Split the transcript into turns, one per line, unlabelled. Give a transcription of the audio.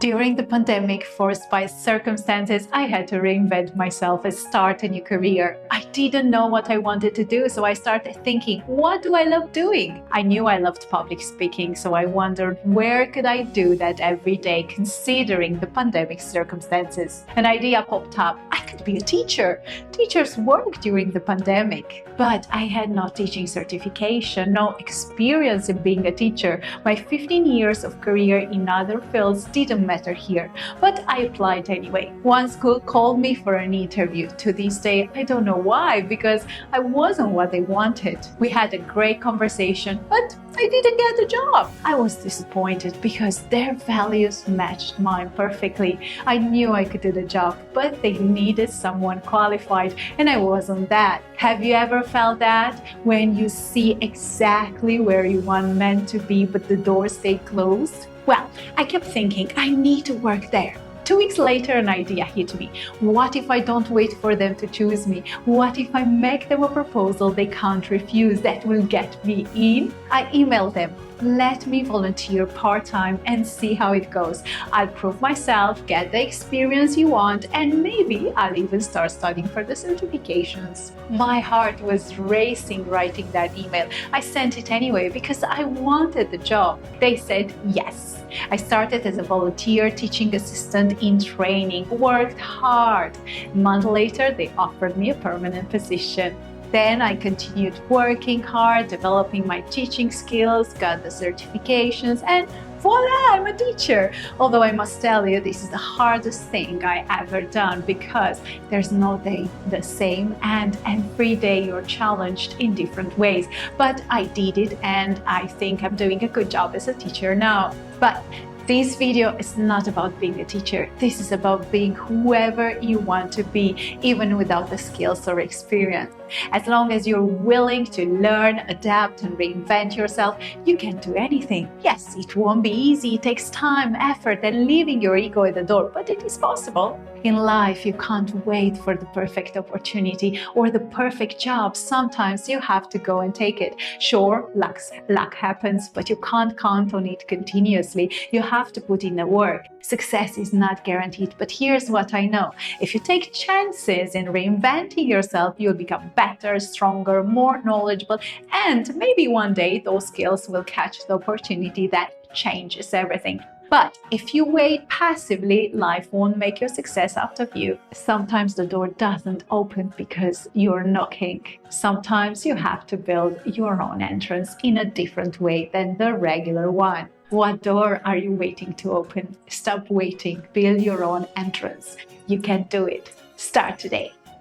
During the pandemic, forced by circumstances, I had to reinvent myself and start a new career. I didn't know what I wanted to do, so I started thinking, what do I love doing? I knew I loved public speaking, so I wondered where could I do that every day considering the pandemic circumstances. An idea popped up. I could be a teacher. Teachers work during the pandemic. But I had no teaching certification, no experience in being a teacher. My 15 years of career in other fields didn't matter here, but I applied anyway. One school called me for an interview. To this day, I don't know why, because I wasn't what they wanted. We had a great conversation, but I didn't get the job. I was disappointed because their values matched mine perfectly. I knew I could do the job, but they needed someone qualified, and I wasn't that. Have you ever felt that? When you see exactly where you want meant to be, but the doors stay closed? Well, I kept thinking, I need to work there. 2 weeks later, an idea hit me. What if I don't wait for them to choose me? What if I make them a proposal they can't refuse that will get me in? I emailed them. Let me volunteer part-time and see how it goes. I'll prove myself, get the experience you want, and maybe I'll even start studying for the certifications. My heart was racing writing that email. I sent it anyway because I wanted the job. They said yes. I started as a volunteer teaching assistant in training, worked hard. A month later, they offered me a permanent position. Then I continued working hard, developing my teaching skills, got the certifications, and voila, I'm a teacher. Although I must tell you, this is the hardest thing I ever done because there's no day the same and every day you're challenged in different ways. But I did it and I think I'm doing a good job as a teacher now. But this video is not about being a teacher. This is about being whoever you want to be, even without the skills or experience. As long as you're willing to learn, adapt, and reinvent yourself, you can do anything. Yes, it won't be easy. It takes time, effort, and leaving your ego at the door, but it is possible. In life, you can't wait for the perfect opportunity or the perfect job. Sometimes you have to go and take it. Sure, luck happens, but you can't count on it continuously. You have to put in the work. Success is not guaranteed, but here's what I know. If you take chances in reinventing yourself, you'll become better, stronger, more knowledgeable, and maybe one day those skills will catch the opportunity that changes everything. But if you wait passively, life won't make your success out of you. Sometimes the door doesn't open because you're knocking. Sometimes you have to build your own entrance in a different way than the regular one. What door are you waiting to open? Stop waiting. Build your own entrance. You can do it. Start today.